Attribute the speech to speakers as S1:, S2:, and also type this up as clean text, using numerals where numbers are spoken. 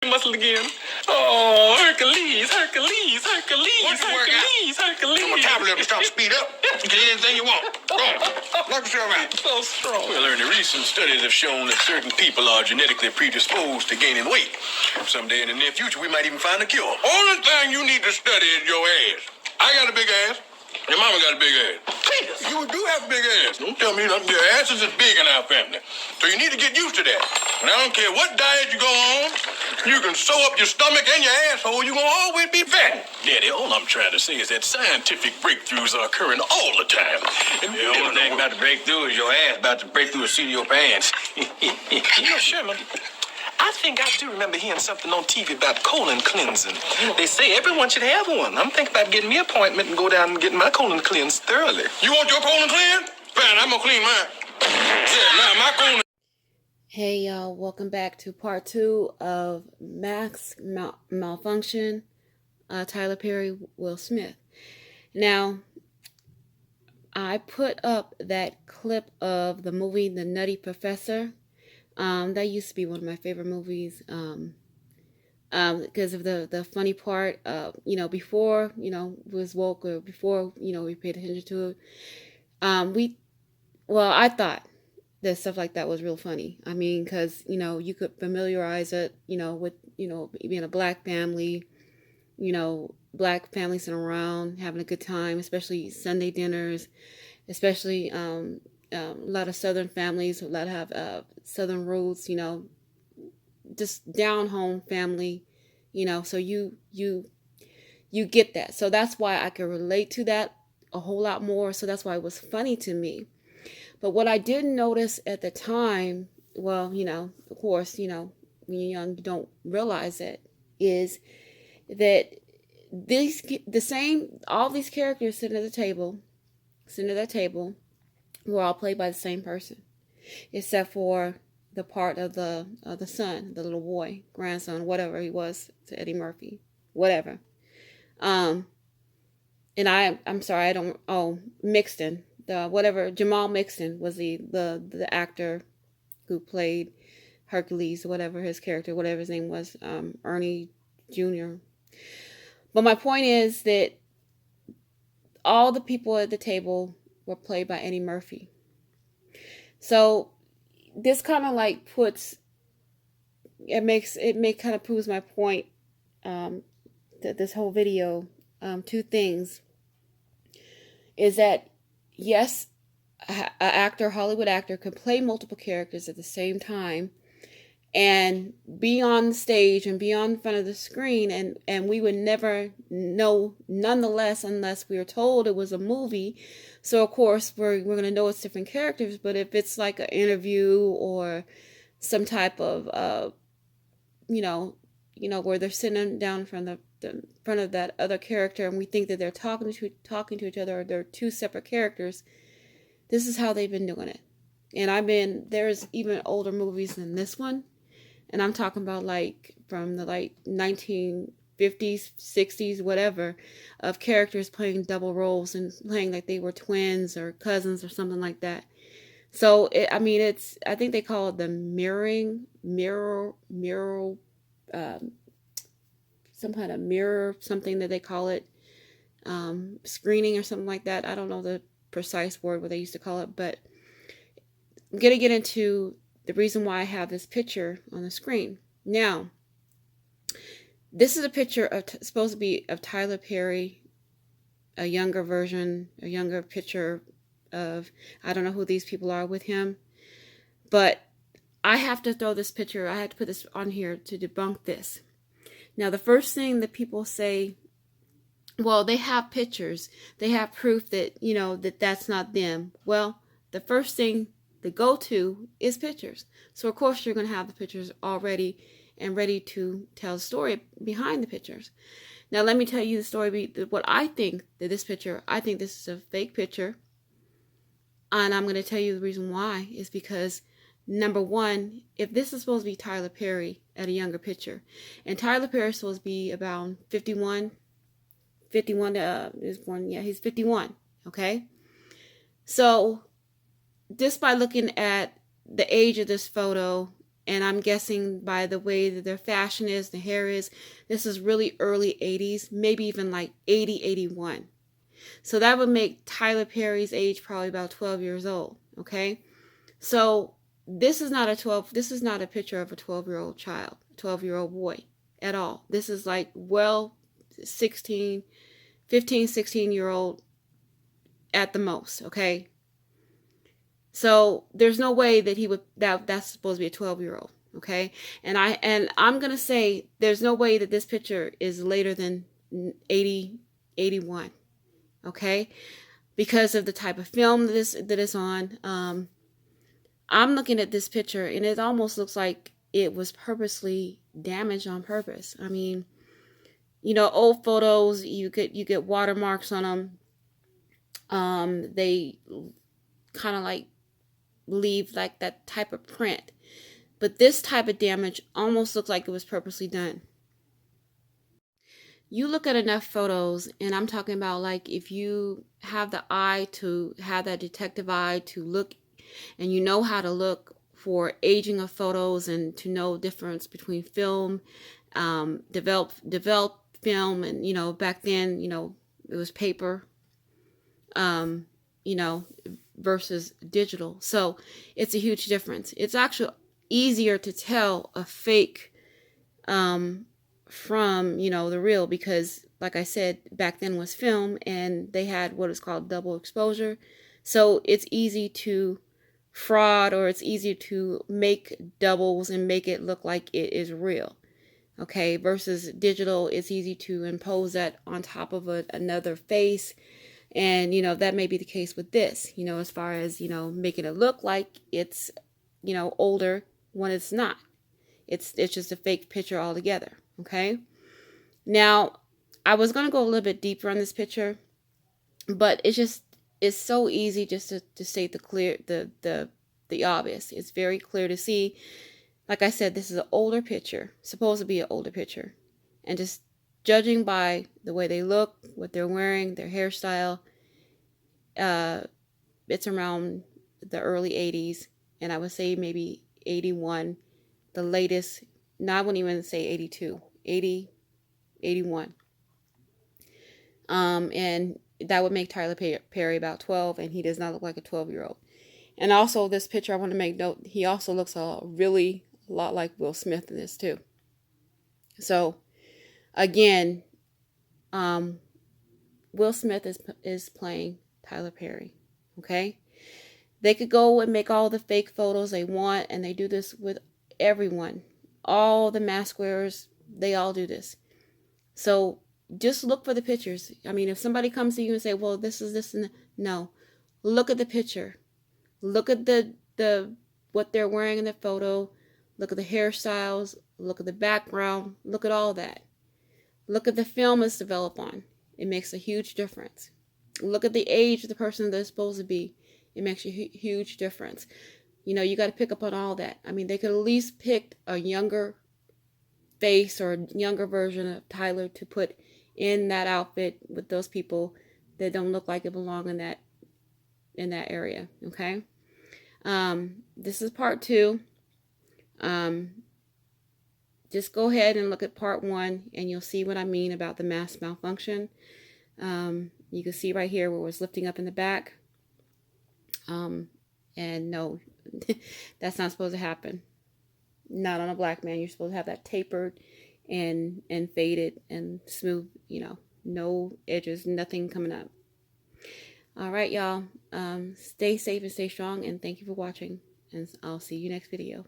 S1: muscle again. Oh, Hercules, Hercules, Hercules, Hercules, Hercules.
S2: Come on, tablet, stop, speed up. You can eat anything you want. Go on. Knock yourself out.
S1: So strong.
S3: Well, Ernie, recent studies have shown that certain people are genetically predisposed to gaining weight. Someday in the near future, we might even find a cure.
S2: Only thing you need to study is your ass. I got a big ass. Your mama got a big ass. You do have a big ass. Don't tell me nothing. Your ass is big in our family. So you need to get used to that. And I don't care what diet you go on, you can sew up your stomach and your asshole, you're going to always be fat.
S3: Daddy, all I'm trying to say is that scientific breakthroughs are occurring all the time. And
S1: The only thing about to break through is your ass about to break through the seat of your pants.
S3: Sherman, I think I do remember hearing something on TV about colon cleansing. They say everyone should have one. I'm thinking about getting me an appointment and go down and getting my colon cleansed thoroughly.
S2: You want your colon cleansed? Fine, I'm going to clean mine. Yeah, now my colon.
S4: Hey y'all, welcome back to part 2 of Malfunction, Tyler Perry, Will Smith. Now, I put up that clip of the movie The Nutty Professor. That used to be one of my favorite movies because of the funny part, before, was woke, or before, we paid attention to it. I thought that stuff like that was real funny. I mean, because, you could familiarize it, with, being a black family, black families sitting around having a good time, especially Sunday dinners, especially a lot of Southern families, a lot have Southern roots, just down home family, so you get that. So that's why I can relate to that a whole lot more. So that's why it was funny to me. But what I didn't notice at the time, well, of course, when you're young, you don't realize it, is that all these characters sitting at that table, were all played by the same person, except for the part of the son, the little boy, grandson, whatever he was to Eddie Murphy, whatever. And I'm sorry, Mixon, Jamal Mixon was the actor who played Hercules, whatever his name was, Ernie Jr. But my point is that all the people at the table were played by Eddie Murphy. So this kind of like proves my point, that this whole video, two things, is that yes, a Hollywood actor can play multiple characters at the same time and be on the stage and be on front of the screen, and we would never know nonetheless unless we were told it was a movie. So of course we're going to know it's different characters. But if it's like an interview or some type of where they're sitting down in front of that other character, and we think that they're talking to each other, or they're two separate characters, this is how they've been doing it. And there's even older movies than this one. And I'm talking about like from the 1950s, 60s, whatever, of characters playing double roles and playing like they were twins or cousins or something like that. So, I think they call it the some kind of mirror, something that they call it, screening or something like that. I don't know the precise word what they used to call it, but I'm going to get into the reason why I have this picture on the screen. Now, this is a picture supposed to be of Tyler Perry, a younger picture of, I don't know who these people are with him, but I have to throw this picture, I had to put this on here to debunk this. Now, the first thing that people say, well, they have pictures, they have proof that, that's not them. Well, the first thing the go-to is pictures. So of course you're going to have the pictures already and ready to tell the story behind the pictures. Now let me tell you the story, what I think that this picture, I think this is a fake picture. And I'm going to tell you the reason why is because, number one, if this is supposed to be Tyler Perry at a younger picture, and Tyler Perry is supposed to be about 51 is born, yeah, he's 51, okay? So just by looking at the age of this photo And I'm guessing by the way that their fashion is, the hair is, this is really early 80s, maybe even like 80, 81. So that would make Tyler Perry's age probably about 12 years old, okay? So this is not a picture of a 12-year-old child, 12-year-old boy at all. This is like, well, 15, 16-year-old at the most, okay? So there's no way that that's supposed to be a 12-year-old, okay? And I'm going to say there's no way that this picture is later than 80, 81, okay? Because of the type of film that is on. I'm looking at this picture and it almost looks like it was purposely damaged on purpose. I mean, you know, old photos, you get watermarks on them. They kind of like leave like that type of print. But this type of damage almost looks like it was purposely done. You look at enough photos, and I'm talking about like if you have the eye to have that detective eye to look, and you know how to look for aging of photos and to know difference between film, developed film, and you know, back then, you know, it was paper, you know, versus digital. So it's a huge difference. It's actually easier to tell a fake from, you know, the real, because like I said, back then was film and they had what is called double exposure. So it's easy to fraud, or it's easy to make doubles and make it look like it is real. Okay, versus digital, it's easy to impose that on top of another face. And, you know, that may be the case with this, you know, as far as, you know, making it look like it's, you know, older when it's not. It's just a fake picture altogether. Okay. Now, I was going to go a little bit deeper on this picture, but it's so easy just to state the obvious. It's very clear to see. Like I said, this is an older picture, supposed to be an older picture. And just judging by the way they look, what they're wearing, their hairstyle, it's around the early 80s, and I would say maybe 81, the latest. No, I wouldn't even say 82, 80, 81. And that would make Tyler Perry about 12, and he does not look like a 12-year-old. And also, this picture, I want to make note, he also looks a lot like Will Smith in this too. So, again, Will Smith is playing Tyler Perry. Okay, they could go and make all the fake photos they want, and they do this with everyone. All the mask wearers, they all do this. So just look for the pictures. I mean, if somebody comes to you and say, "Well, this is this," and no, look at the picture. Look at the what they're wearing in the photo. Look at the hairstyles. Look at the background. Look at all that. Look at the film it's developed on. It makes a huge difference. Look at the age of the person they're supposed to be. It makes a huge difference. You know, you got to pick up on all that. I mean, they could at least pick a younger face or a younger version of Tyler to put in that outfit with those people that don't look like it belong in that area. Okay. This is part 2. Just go ahead and look at part 1, and you'll see what I mean about the mass malfunction. You can see right here where it was lifting up in the back. And no, that's not supposed to happen. Not on a black man. You're supposed to have that tapered and faded and smooth, you know, no edges, nothing coming up. All right, y'all. Stay safe and stay strong, and thank you for watching. And I'll see you next video.